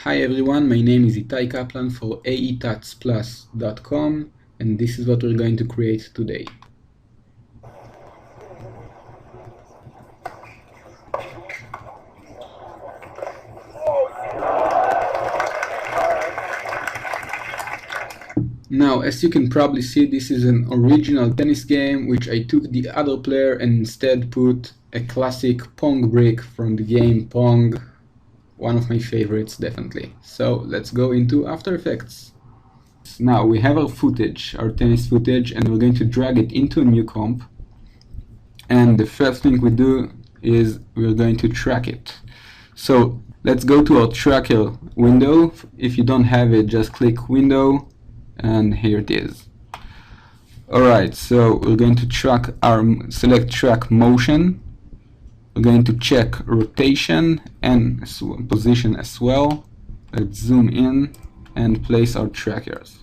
Hi everyone, my name is Itai Kaplan for Aetutsplus.com, and this is what we're going to create today. Now, as you can probably see, this is an original tennis game which I took the other player and instead put a classic Pong brick from the game Pong, one of my favorites definitely. So let's go into After Effects. Now we have our footage, our tennis footage, and we're going to drag it into a new comp. And the first thing we do is we're going to track it. So let's go to our tracker window. If you don't have it, just click Window, and here it is. Alright, so we're going to select track motion. We're going to check rotation and position as well. Let's zoom in and place our trackers.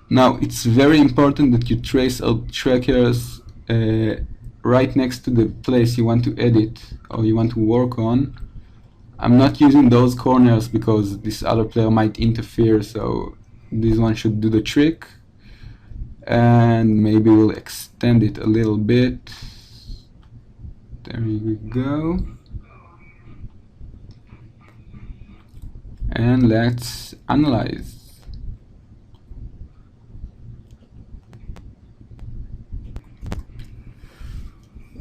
Now it's very important that you trace our trackers right next to the place you want to edit or you want to work on. I'm not using those corners because this other player might interfere, so this one should do the trick. And maybe we'll extend it a little bit. There we go. And let's analyze.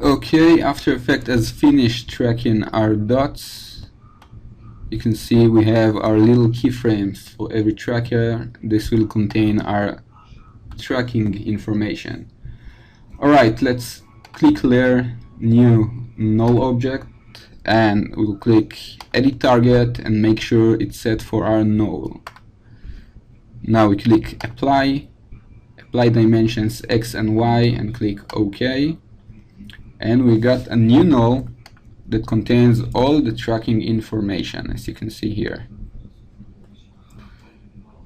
Okay, After Effects has finished tracking our dots. You can see we have our little keyframes for every tracker. This will contain our tracking information. Alright, let's click Layer, New Null Object, and we'll click Edit Target and make sure it's set for our null. Now we click Apply, Apply Dimensions X and Y, and click OK. And we got a new null that contains all the tracking information, as you can see here.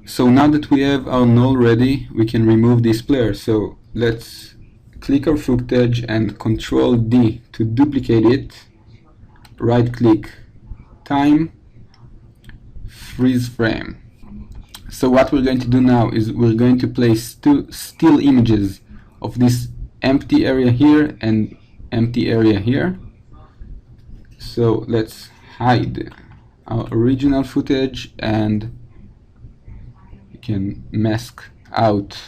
So now that we have our null ready, we can remove this player. So let's click our footage and Control D to duplicate it. Right click, Time, Freeze Frame. So what we're going to do now is we're going to place two still images of this empty area here and empty area here. So let's hide our original footage and we can mask out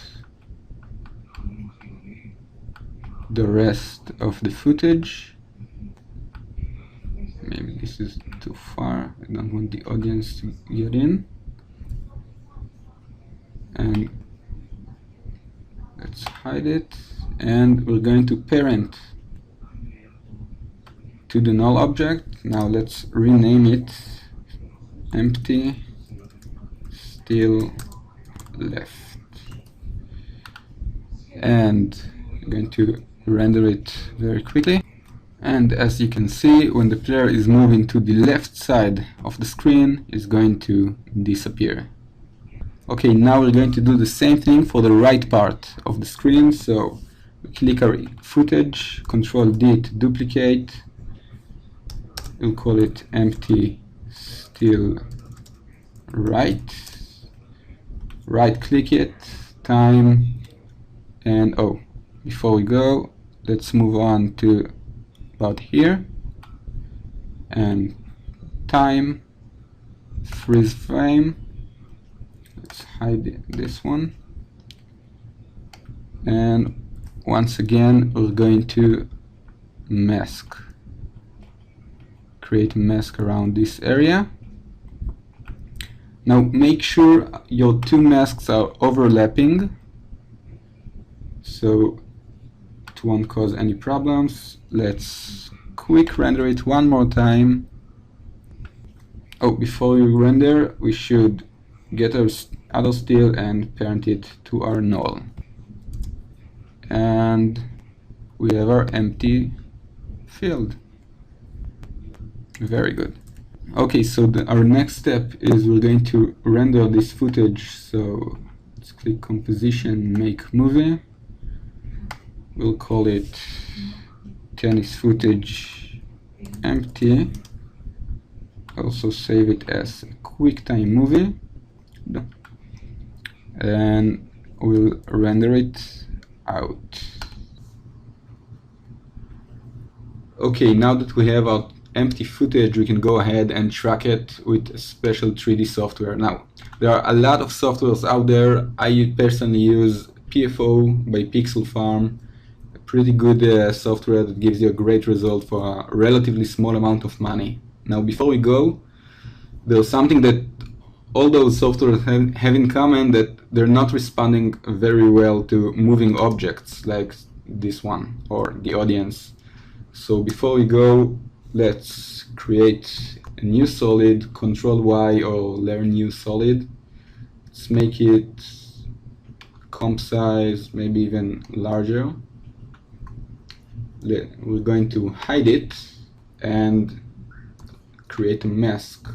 the rest of the footage. Maybe this is too far, I don't want the audience to get in. And let's hide it, and we're going to parent to the null object. Now let's rename it empty still left, and I'm going to render it very quickly. And as you can see, when the player is moving to the left side of the screen, it's going to disappear. Okay, now we're going to do the same thing for the right part of the screen. So we click our footage, Control D to duplicate. We'll call it empty still right. Right click it, time, and oh, before we go, let's move on to about here, and time, freeze frame. Let's hide this one, and once again we're going to mask. Create a mask around this area. Now make sure your two masks are overlapping so it won't cause any problems. Let's quick render it one more time. Oh, before you render, we should get our other still and parent it to our null. And we have our empty field. Very good. Okay, so our next step is we're going to render this footage. So let's click Composition, Make Movie. We'll call it tennis footage empty. Also save it as a QuickTime movie, and we'll render it out. Okay, now that we have our empty footage, we can go ahead and track it with a special 3D software. Now, there are a lot of softwares out there. I personally use PFO by Pixel Farm, a pretty good software that gives you a great result for a relatively small amount of money. Now, before we go, there's something that all those softwares have in common, that they're not responding very well to moving objects like this one or the audience. So before we go, let's create a new solid, Control Y or Layer New Solid. Let's make it comp size maybe even larger. We're going to hide it and create a mask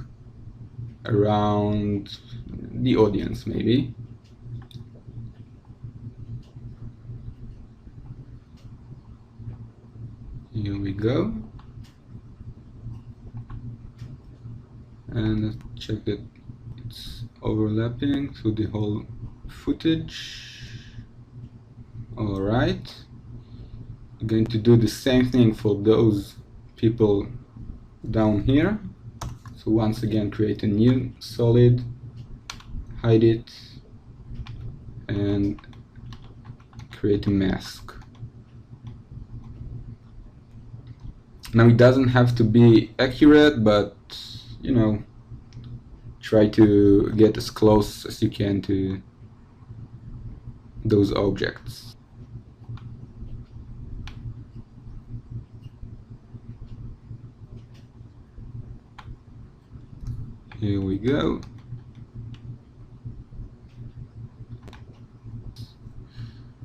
around the audience maybe. Here we go. And let's check that it's overlapping through the whole footage. Alright. I'm going to do the same thing for those people down here. So once again, create a new solid, hide it, and create a mask. Now it doesn't have to be accurate, but you know, try to get as close as you can to those objects. Here we go.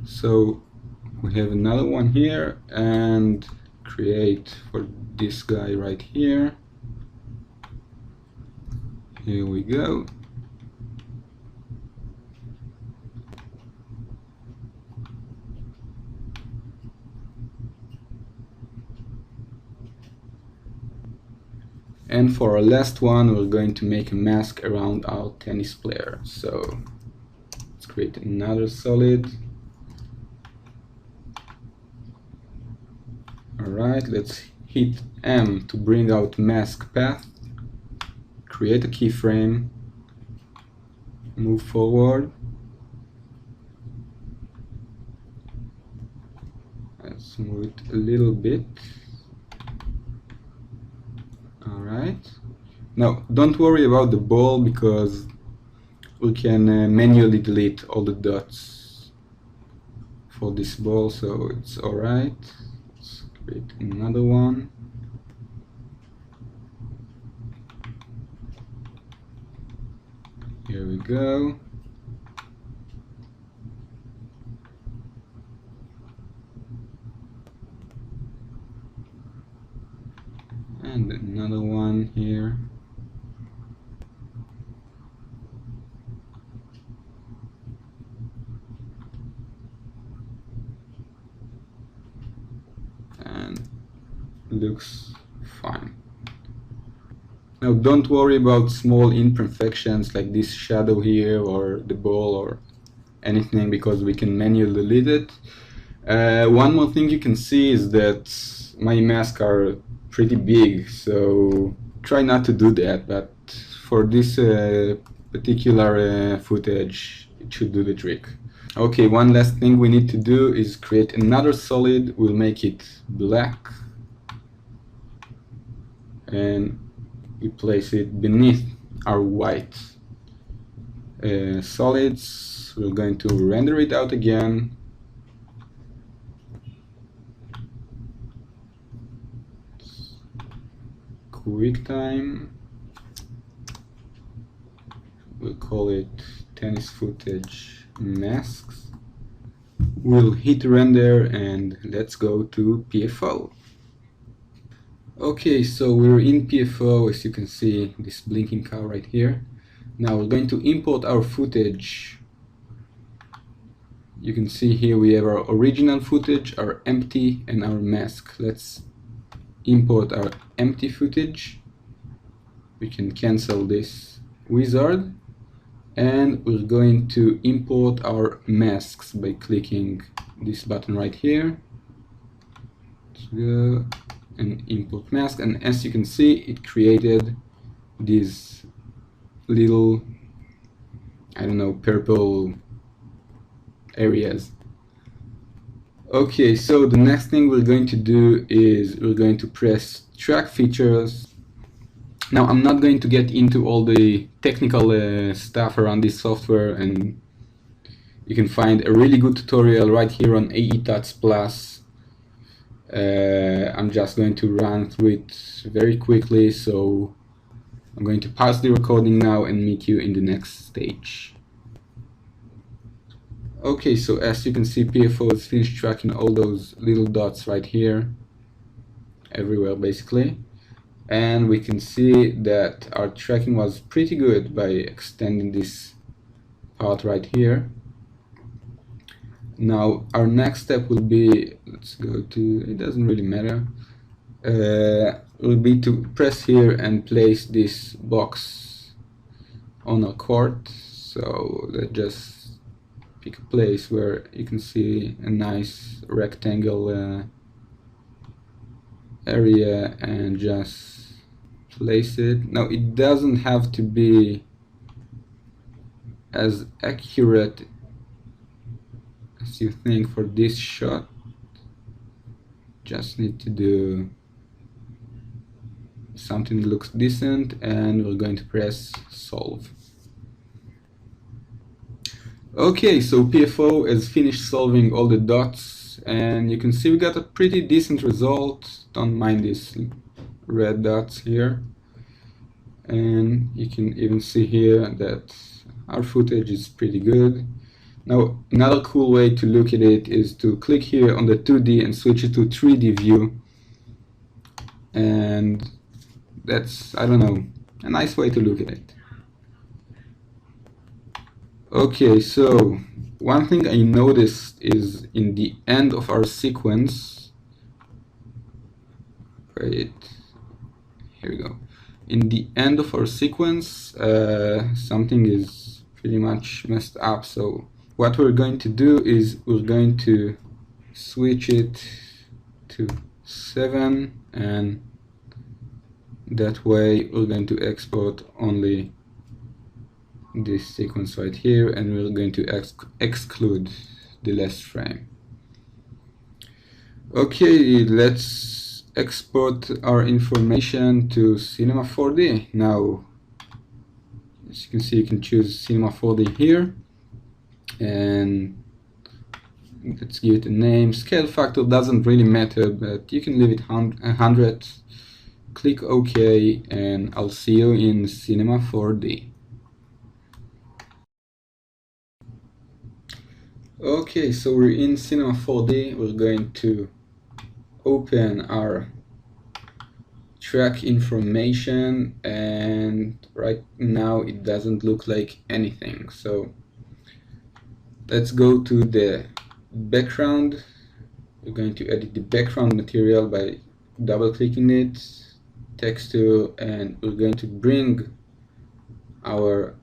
So we have another one here, and create for this guy right here. Here we go. And for our last one, we're going to make a mask around our tennis player. So let's create another solid. Alright, let's hit M to bring out mask path, create a keyframe, move forward. Let's move it a little bit. Alright. Now, don't worry about the ball, because we can manually delete all the dots for this ball, so it's alright. Let's create another one. Here we go. And another one here. And looks fine. Now don't worry about small imperfections like this shadow here or the ball or anything, because we can manually delete it. One more thing you can see is that my masks are pretty big, so try not to do that, but for this particular footage it should do the trick. Okay, one last thing we need to do is create another solid. We'll make it black and we place it beneath our white solids. We're going to render it out again. QuickTime. We'll call it tennis footage masks. We'll hit render and let's go to PFO. Okay, so we're in PFO, as you can see this blinking cow right here. Now we're going to import our footage. You can see here we have our original footage, our empty, and our mask. Let's import our empty footage. we can cancel this wizard, and we're going to import our masks by clicking this button right here. Let's go and import mask, and as you can see, it created these little, I don't know, purple areas. Okay, so the next thing we're going to do is we're going to press track features. Now, I'm not going to get into all the technical stuff around this software, and you can find a really good tutorial right here on Aetutsplus. I'm just going to run through it very quickly, so I'm going to pause the recording now and meet you in the next stage. Okay, so as you can see, PFO has finished tracking all those little dots right here, everywhere basically. And we can see that our tracking was pretty good by extending this part right here. Now, our next step will be, let's go to, it doesn't really matter, will be to press here and place this box on a court. So let's just pick a place where you can see a nice rectangle area and just place it. Now, it doesn't have to be as accurate as you think for this shot. Just need to do something that looks decent, and we're going to press solve. Okay, so PFO has finished solving all the dots, and you can see we got a pretty decent result. Don't mind these red dots here, and you can even see here that our footage is pretty good. Now, another cool way to look at it is to click here on the 2D and switch it to 3D view, and that's, I don't know, a nice way to look at it. Okay, so one thing I noticed is in the end of our sequence, wait, here we go. In the end of our sequence, something is pretty much messed up. So what we're going to do is we're going to switch it to 7, and that way we're going to export only this sequence right here, and we're going to exclude the last frame. Okay, let's export our information to Cinema 4D. Now, as you can see, you can choose Cinema 4D here, and let's give it a name. Scale factor doesn't really matter, but you can leave it 100. Click OK, and I'll see you in Cinema 4D. Okay, so we're in Cinema 4D. We're going to open our track information, and right now it doesn't look like anything. So let's go to the background. We're going to edit the background material by double clicking it, texture, and we're going to bring our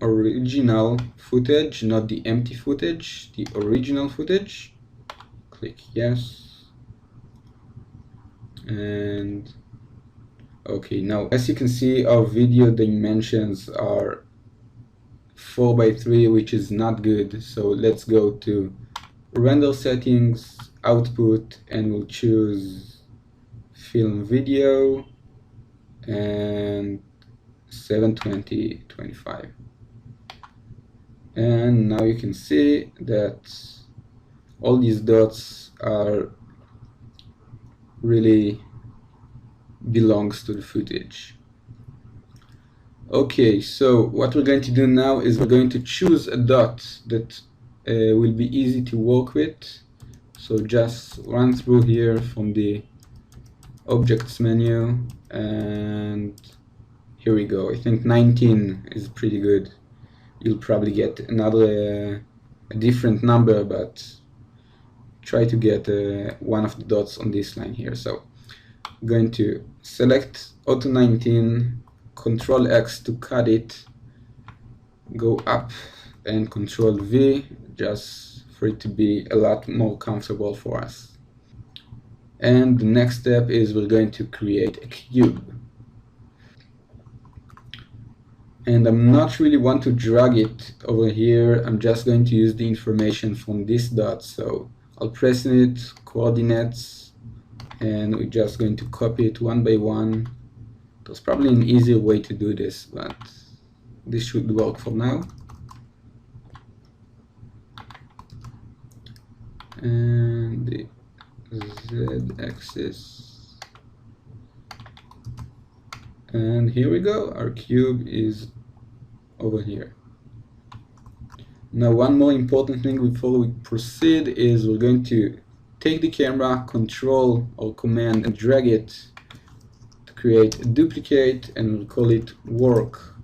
original footage, not the empty footage, the original footage. Click yes, and okay, now as you can see, our video dimensions are 4:3, which is not good. So let's go to render settings, output, and we'll choose film video and 720/25. And now you can see that all these dots are really belongs to the footage. Okay, so what we're going to do now is we're going to choose a dot that will be easy to work with. So just run through here from the objects menu, and here we go. I think 19 is pretty good. You'll probably get another a different number, but try to get one of the dots on this line here. So I'm going to select Auto 19, Control X to cut it, go up, and Control V just for it to be a lot more comfortable for us. And the next step is we're going to create a cube. And I'm not really want to drag it over here. I'm just going to use the information from this dot. So I'll press it, coordinates, and we're just going to copy it one by one. There's probably an easier way to do this, but this should work for now. And the z-axis, and here we go, our cube is over here. Now one more important thing before we proceed is we're going to take the camera, Control or Command, and drag it to create a duplicate, and we'll call it work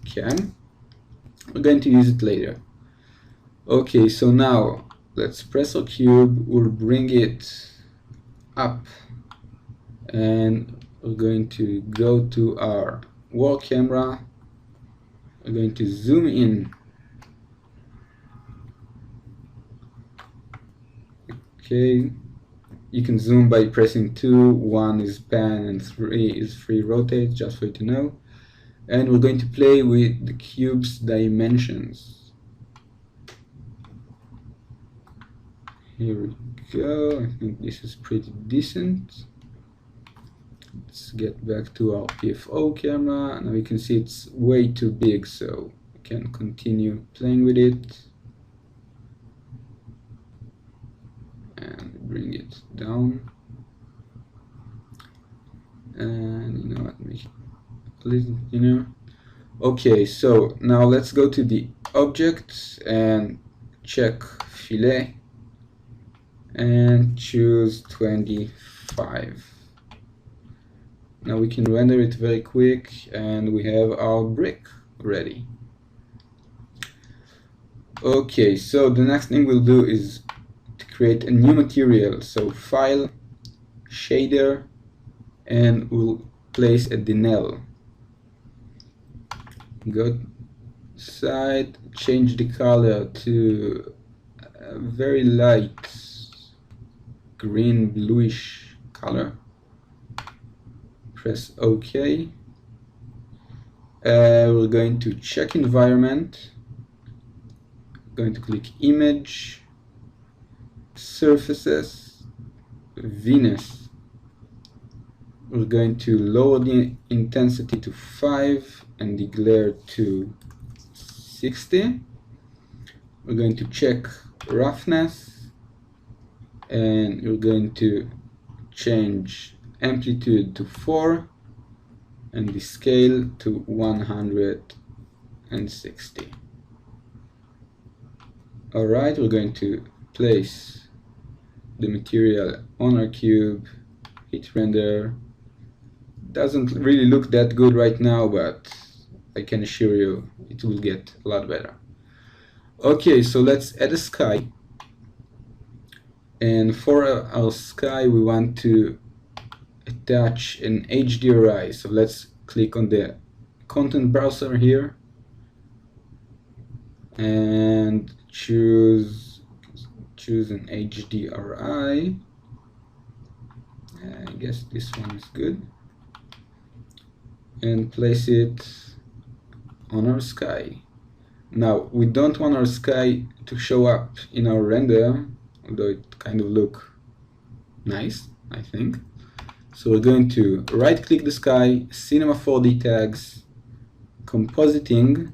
cam. We're going to use it later. Okay, so now let's press our cube, we'll bring it up, and we're going to go to our work camera. We're going to zoom in. Okay, you can zoom by pressing 2, 1 is pan and 3 is free rotate, just for you to know. And we're going to play with the cube's dimensions. Here we go. I think this is pretty decent. Let's get back to our PFO camera. Now we can see it's way too big, so we can continue playing with it and bring it down. And you know what, make it a little thinner. Okay, so now let's go to the object and check fillet and choose 25. Now we can render it very quick, and we have our brick ready. Okay, so the next thing we'll do is to create a new material. So File, Shader, and we'll place a Denel. Go side, change the color to a very light green bluish color. Press OK. We're going to check environment. Going to click image, surfaces, Venus. We're going to lower the intensity to 5 and the glare to 60. We're going to check roughness, and we're going to change amplitude to 4 and the scale to 160. Alright, we're going to place the material on our cube, hit render. Doesn't really look that good right now, but I can assure you it will get a lot better. Okay, so let's add a sky, and for our sky we want to attach an HDRI. So let's click on the content browser here and choose an HDRI. I guess this one is good, and place it on our sky. Now we don't want our sky to show up in our render, although it kind of look nice, I think. So we're going to right click the sky, Cinema 4D tags, compositing,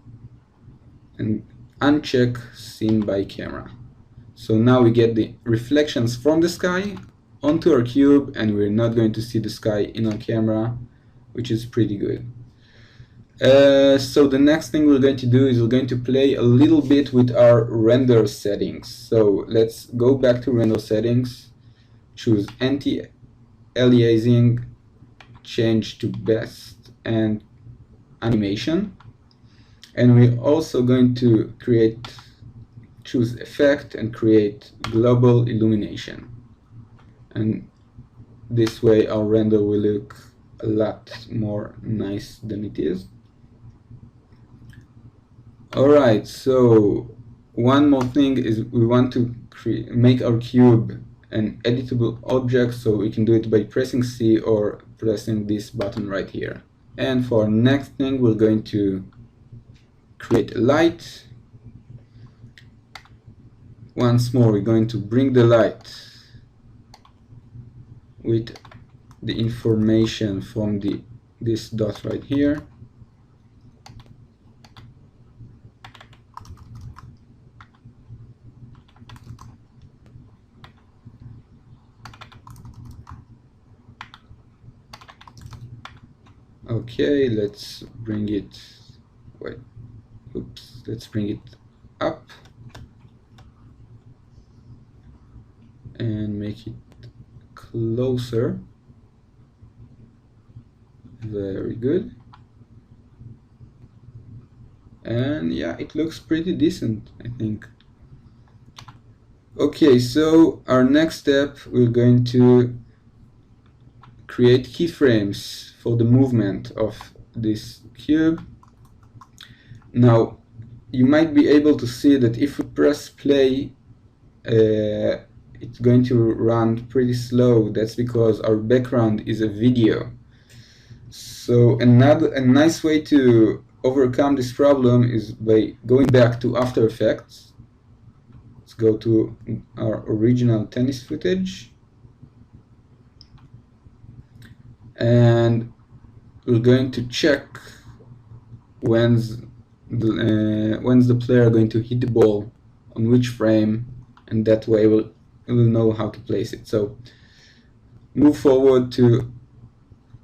and uncheck scene by camera. So now we get the reflections from the sky onto our cube, and we're not going to see the sky in our camera, which is pretty good. So the next thing we're going to do is we're going to play a little bit with our render settings. So let's go back to render settings, choose anti-aliasing, change to best, and animation. And we're also going to choose effect and create global illumination. And this way our render will look a lot more nice than it is. Alright, so one more thing is we want to make our cube an editable object, so we can do it by pressing C or pressing this button right here. And for our next thing, we're going to create a light. Once more, we're going to bring the light with the information from this dot right here. Okay, let's bring it, let's bring it up and make it closer. Very good. And yeah, it looks pretty decent, I think. Okay, so our next step, we're going to create keyframes for the movement of this cube. Now, you might be able to see that if we press play, it's going to run pretty slow. That's because our background is a video. So a nice way to overcome this problem is by going back to After Effects. Let's go to our original tennis footage, and we're going to check when's the player going to hit the ball on which frame, and that way we'll know how to place it. So move forward to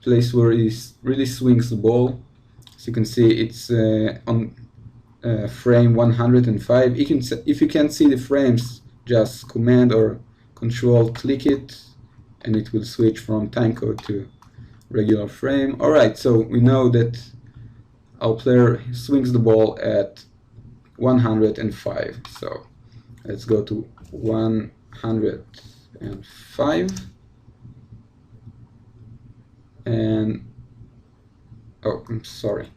place where he really swings the ball. As you can see, it's on frame 105. If you can't see the frames, just Command or Control click it, and it will switch from timecode to regular frame. Alright, so we know that our player swings the ball at 105. So let's go to 105 and I'm sorry.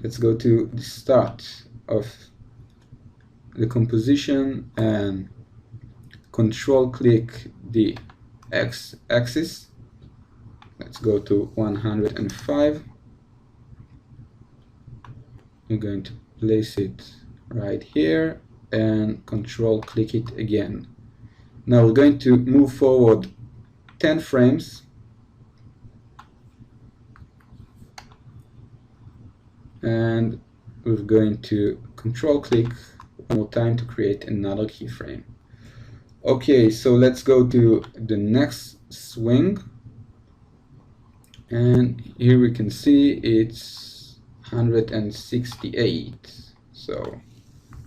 Let's go to the start of the composition and control click the x-axis. Let's go to 105. I'm going to place it right here and control click it again. Now we're going to move forward 10 frames and we're going to control click one more time to create another keyframe. Okay, so let's go to the next swing, and here we can see it's 168. So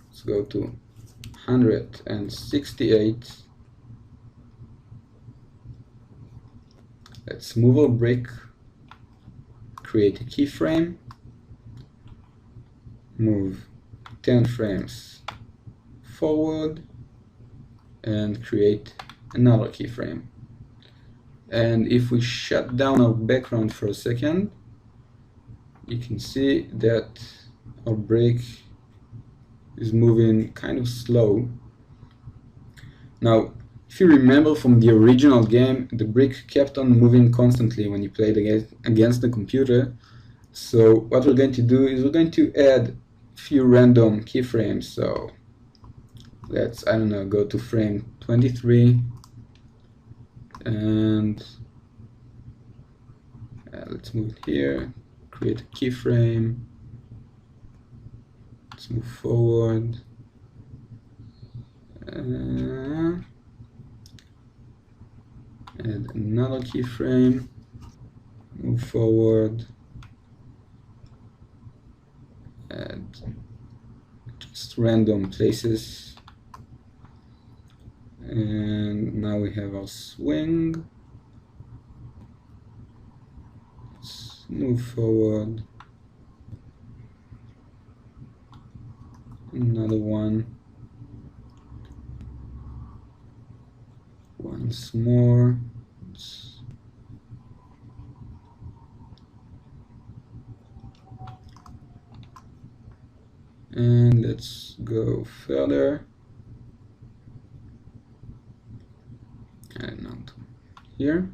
let's go to 168. Let's move our brick, create a keyframe, move 10 frames forward and create another keyframe. And if we shut down our background for a second, you can see that our brick is moving kind of slow. Now, if you remember from the original game, the brick kept on moving constantly when you played against the computer. So what we're going to do is we're going to add few random keyframes. So let's, I don't know, go to frame 23 and let's move it here, create a keyframe, let's move forward, add another keyframe, move forward, add just random places, and now we have our swing. Let's move forward, another one, once more. Let's And let's go further. And not here.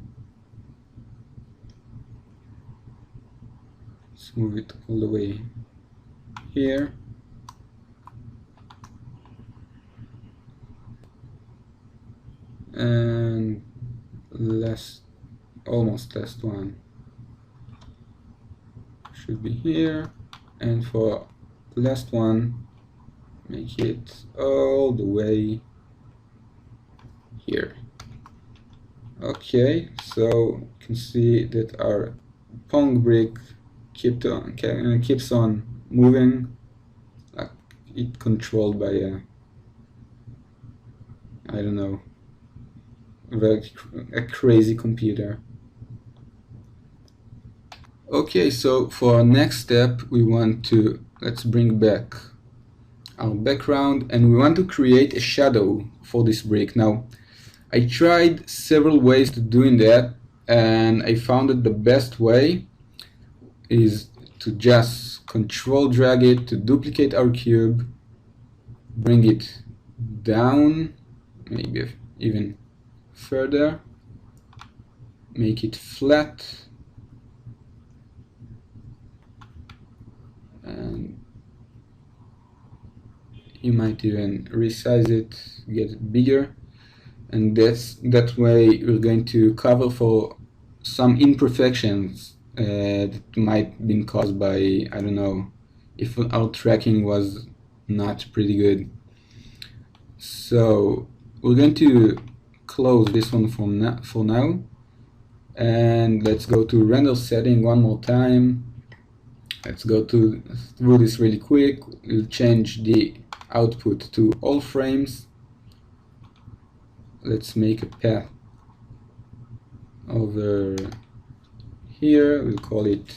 Let's move it all the way here. And almost last one should be here, and for last one make it all the way here. Okay, so you can see that our Pong brick keeps on moving, like it controlled by a, I don't know, a crazy computer. Okay, so for our next step let's bring back our background, and we want to create a shadow for this brick. Now, I tried several ways to doing that, and I found that the best way is to just control drag it to duplicate our cube, bring it down, maybe even further, make it flat, and you might even resize it, get it bigger, and that way we're going to cover for some imperfections that might have been caused by, I don't know, if our tracking was not pretty good. So we're going to close this one for now, and let's go to render setting one more time. Let's go through this really quick. We'll change the output to all frames. Let's make a path over here. We'll call it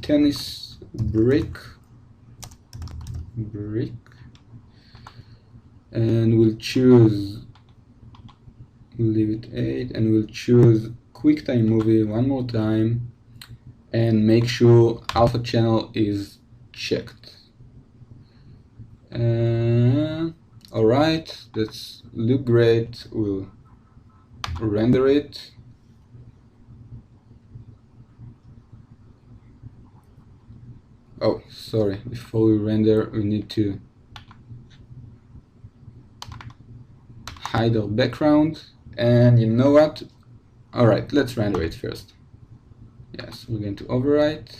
tennis brick, and we'll leave it 8, and we'll choose QuickTime Movie one more time, and make sure alpha channel is checked. Alright, that's look great. We'll render it. Oh, sorry, before we render we need to hide our background, and you know what? Alright, let's render it first. Yes, we're going to overwrite,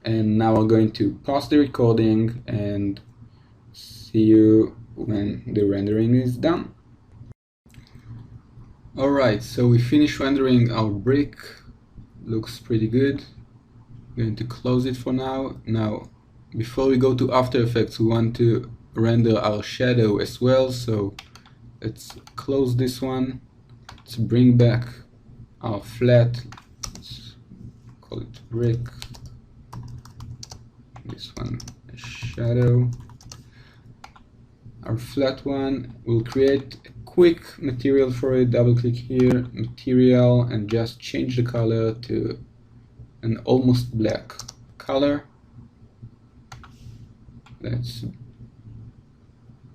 and now we're going to pause the recording and see you when the rendering is done. Alright, so we finished rendering our brick. Looks pretty good. I'm going to close it for now. Now, before we go to After Effects, we want to render our shadow as well, so let's close this one. Let's bring back our flat, let's call it brick, this one a shadow. Our flat one, we'll create a quick material for it. Double click here, material, and just change the color to an almost black color. Let's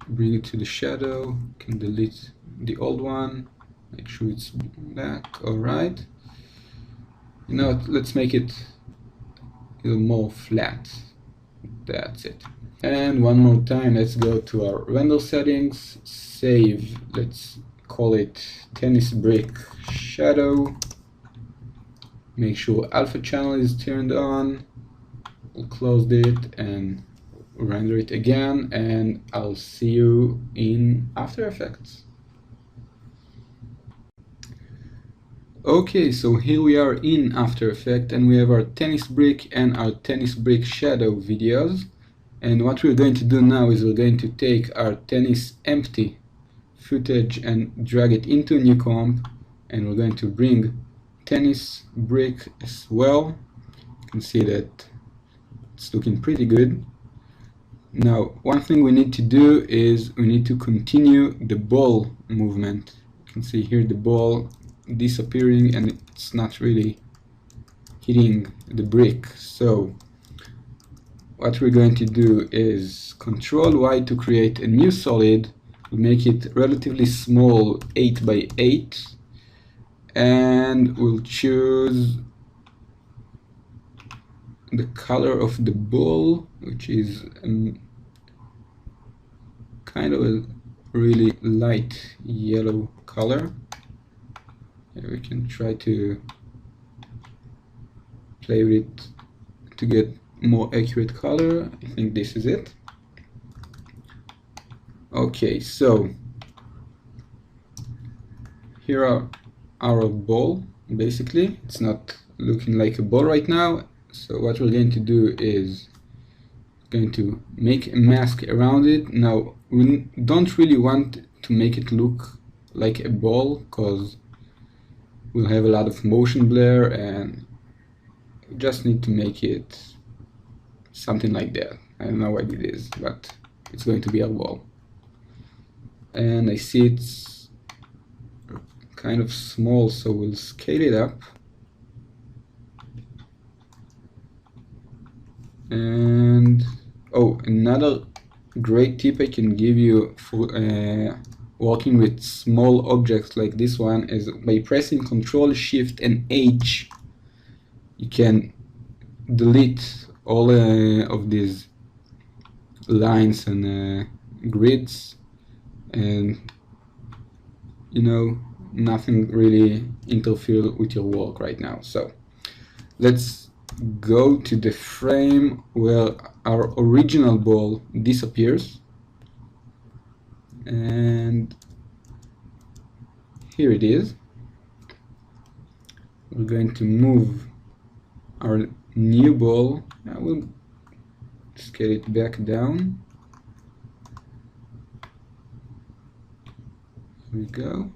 bring it to the shadow. You can delete the old one, make sure it's black. Alright, you know what, let's make it a little more flat. That's it. And one more time, let's go to our render settings, save, let's call it tennis brick shadow. Make sure alpha channel is turned on. We'll close it and render it again, and I'll see you in After Effects. Okay, so here we are in After Effects, and we have our tennis brick and our tennis brick shadow videos. And what we're going to do now is we're going to take our tennis empty footage and drag it into a new comp, and we're going to bring tennis brick as well. You can see that it's looking pretty good. Now, one thing we need to do is we need to continue the ball movement. You can see here the ball disappearing, and it's not really hitting the brick. So what we're going to do is Control Y to create a new solid. We'll make it relatively small, 8 by 8, and we'll choose the color of the ball, which is kind of a really light yellow color. Here we can try to play with it to get more accurate color. I think this is it. Okay, so here are our ball. Basically, it's not looking like a ball right now, so what we're going to do is going to make a mask around it. Now, we don't really want to make it look like a ball because we'll have a lot of motion blur, and we just need to make it something like that. I don't know what it is, but it's going to be a ball. And I see it's kind of small, so we'll scale it up. And oh, another great tip I can give you for working with small objects like this one is by pressing Ctrl, Shift, and H, you can delete all of these lines and grids, and you know, nothing really interfere with your work right now. So let's go to the frame where our original ball disappears, and here it is. We're going to move our new ball. I will scale it back down. Here we go.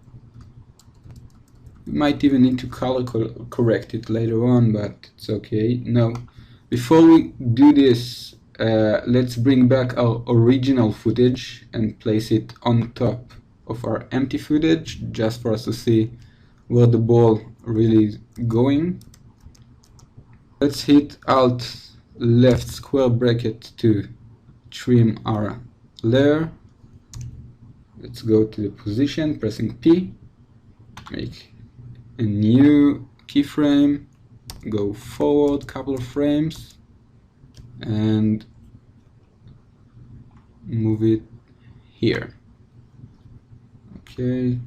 We might even need to color correct it later on, but it's okay. Now, before we do this, let's bring back our original footage and place it on top of our empty footage, just for us to see where the ball really is going. Let's hit Alt left square bracket to trim our layer. Let's go to the position, pressing P, make a new keyframe, go forward a couple of frames, and move it here. Okay,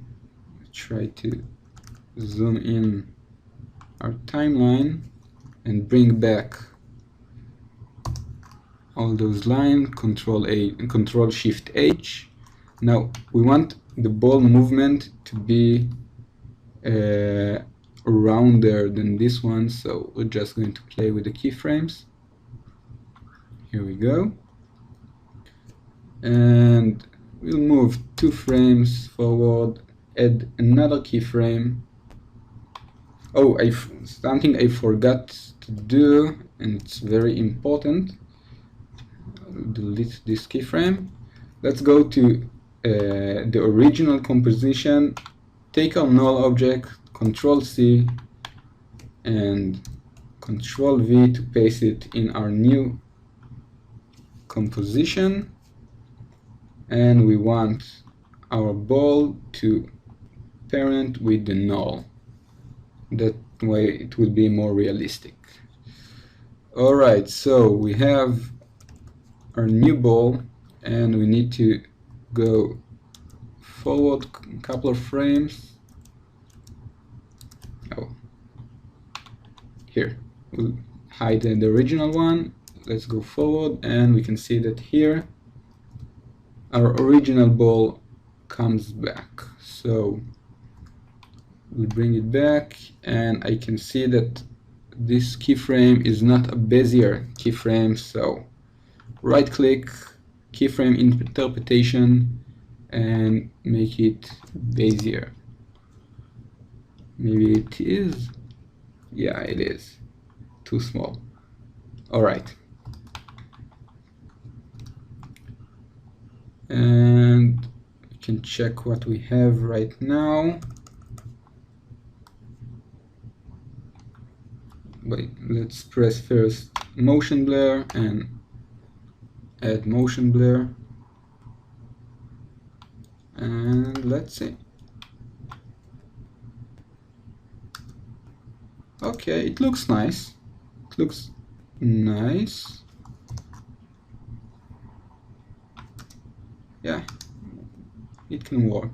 try to zoom in our timeline and bring back all those lines. Control Shift H. Now we want the ball movement to be rounder than this one, so we're just going to play with the keyframes. Here we go, and we'll move 2 frames forward, add another keyframe. Oh, something I forgot to do, and it's very important. I'll delete this keyframe. Let's go to the original composition, take our null object, Control C and Control V to paste it in our new composition, and we want our ball to parent with the null. That way it will be more realistic. Alright, so we have our new ball, and we need to go forward a couple of frames. Oh, here we'll hide the original one. Let's go forward, and we can see that here our original ball comes back. So we'll bring it back, and I can see that this keyframe is not a Bezier keyframe, so right click, keyframe interpretation, and make it Bezier. Maybe it is. Yeah, it is too small. Alright, and we can check what we have right now. But let's press first motion blur and add motion blur, and let's see. Okay, it looks nice. It looks nice. Yeah, it can work.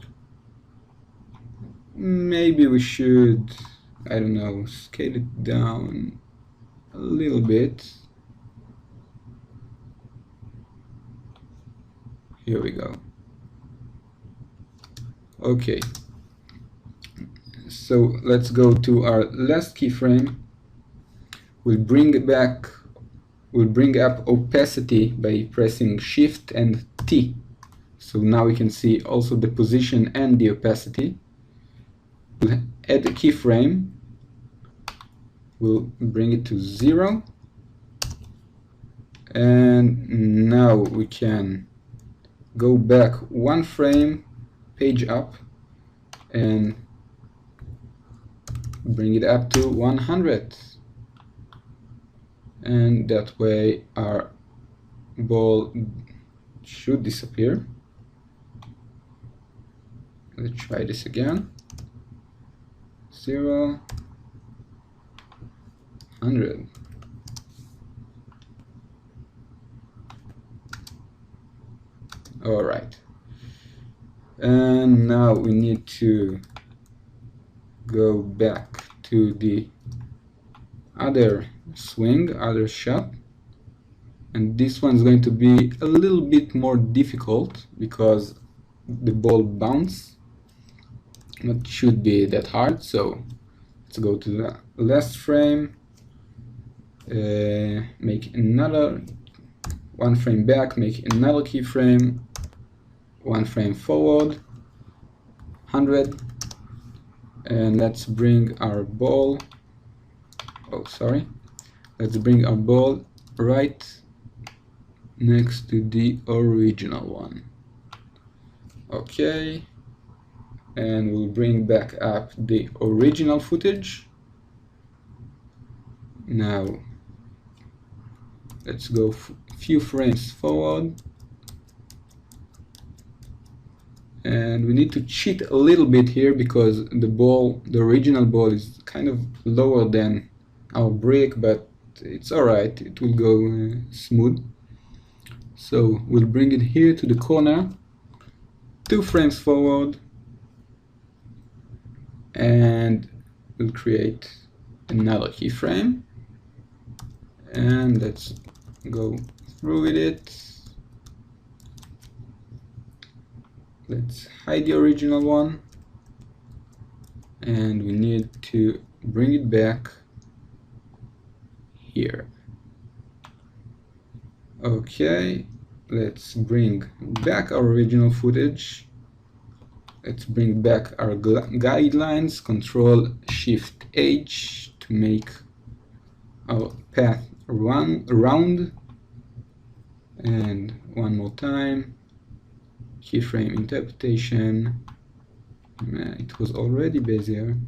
Maybe we should, I don't know, scale it down a little bit. Here we go. Okay, so let's go to our last keyframe. We'll bring up opacity by pressing Shift and T. So now we can see also the position and the opacity. We'll add a keyframe. We'll bring it to 0. And now we can go back one frame, page up, and bring it up to 100. And that way our ball should disappear. Let's try this again. 0, 100. All right. And now we need to go back to the other swing, other shot. And this one's going to be a little bit more difficult because the ball bounces. It should be that hard, so let's go to the last frame, make another one frame back, make another keyframe, one frame forward, 100, and let's bring our ball, let's bring our ball right next to the original one. Okay. And we'll bring back up the original footage. Now let's go a few frames forward, and we need to cheat a little bit here because the original ball is kind of lower than our brick, but it's alright, it will go smooth. So we'll bring it here to the corner, 2 frames forward, and we'll create another keyframe, and let's go through with it. Let's hide the original one, and we need to bring it back here. Okay, let's bring back our original footage. Let's bring back our guidelines, Control Shift H to make our path round, and one more time, keyframe interpretation. It was already Bezier.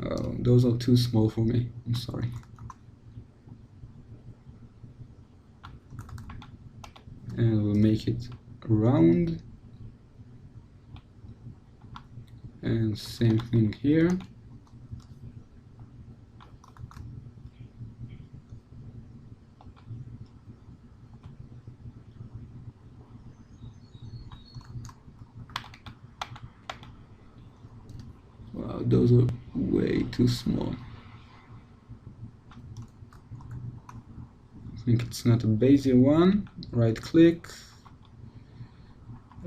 Oh, those are too small for me, I'm sorry. And we'll make it round. And same thing here. Wow, those are way too small. I think it's not a Bezier one. Right click.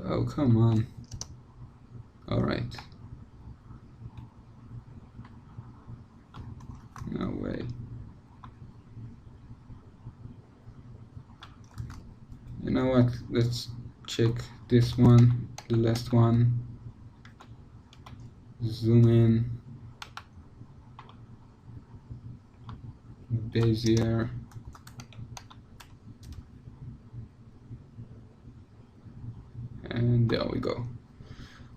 Oh, come on. All right. No way. You know what? Let's check this one, the last one. Zoom in. Bezier. And there we go.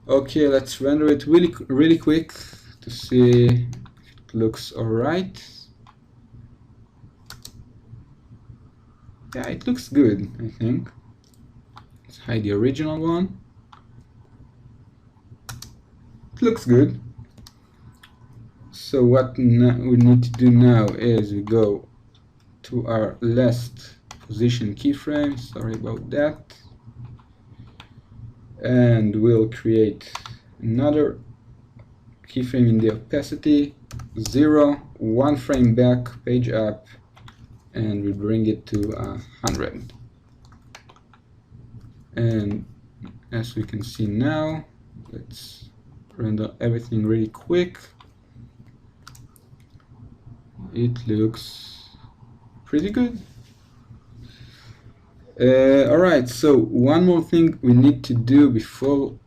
Okay, let's render it really quick to see if it looks alright. Yeah, it looks good, I think. Let's hide the original one. It looks good. So what we need to do now is we go to our last position keyframe, sorry about that, and we'll create another keyframe in the opacity, 0, 1 frame back, page up, and we bring it to 100. And as we can see now, let's render everything really quick. It looks pretty good. Alright, so one more thing we need to do before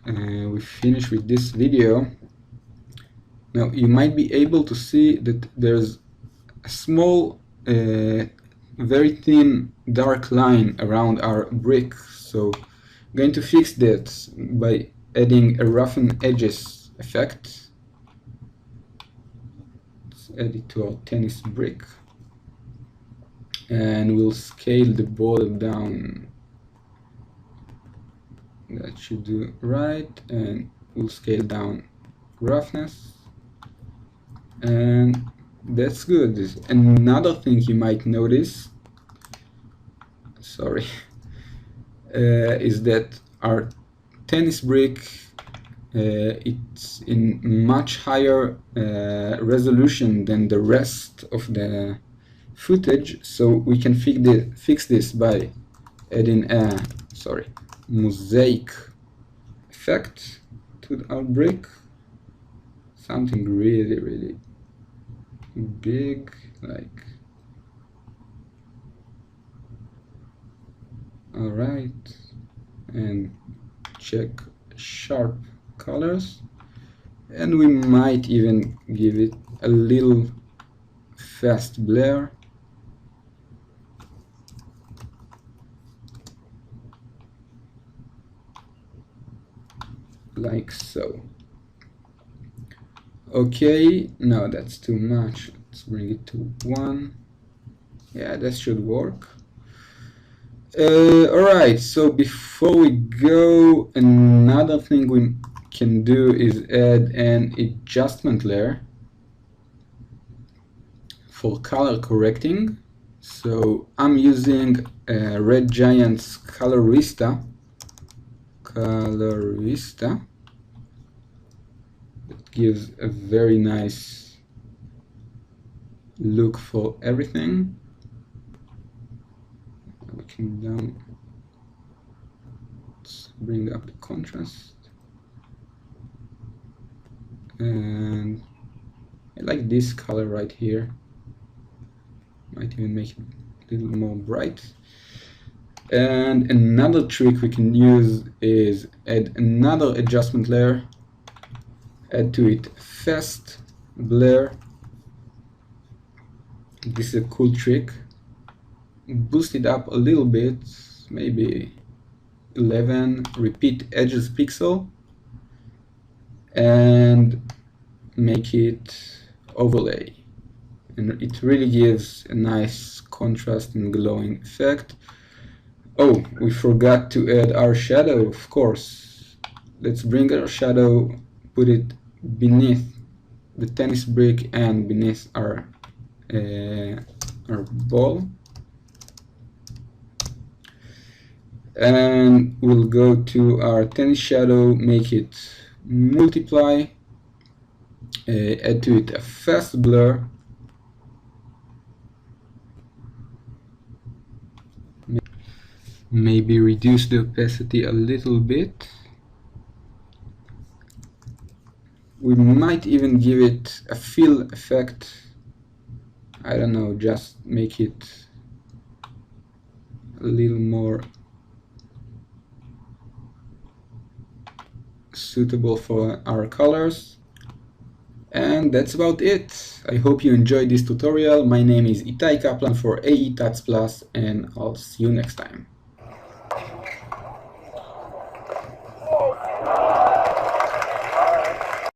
we finish with this video. Now you might be able to see that there's a small, very thin dark line around our brick. So I'm going to fix that by adding a roughen edges effect. Let's add it to our tennis brick. And we'll scale the border down. That should do right, and we'll scale down roughness, and that's good. Another thing you might notice, sorry, is that our tennis brick, it's in much higher resolution than the rest of the footage, so we can fix this by adding a mosaic effect to our brick, something really big, like, alright, and check sharp colors, and we might even give it a little fast blur. Like so. Okay, no, that's too much. Let's bring it to 1. Yeah, that should work. Alright, so before we go, another thing we can do is add an adjustment layer for color correcting. So I'm using Red Giant's Colorista. It gives a very nice look for everything. Looking down, let's bring up the contrast, and I like this color right here. Might even make it a little more bright. And another trick we can use is add another adjustment layer, add to it fast blur. This is a cool trick. Boost it up a little bit, maybe 11, repeat edges pixel, and make it overlay. And it really gives a nice contrast and glowing effect. Oh, we forgot to add our shadow, of course. Let's bring our shadow, put it beneath the tennis brick and beneath our ball. And we'll go to our tennis shadow, make it multiply, add to it a fast blur, maybe reduce the opacity a little bit. We might even give it a fill effect. I don't know, just make it a little more suitable for our colors. And that's about it. I hope you enjoyed this tutorial. My name is Itai Kaplan for Aetutsplus, and I'll see you next time.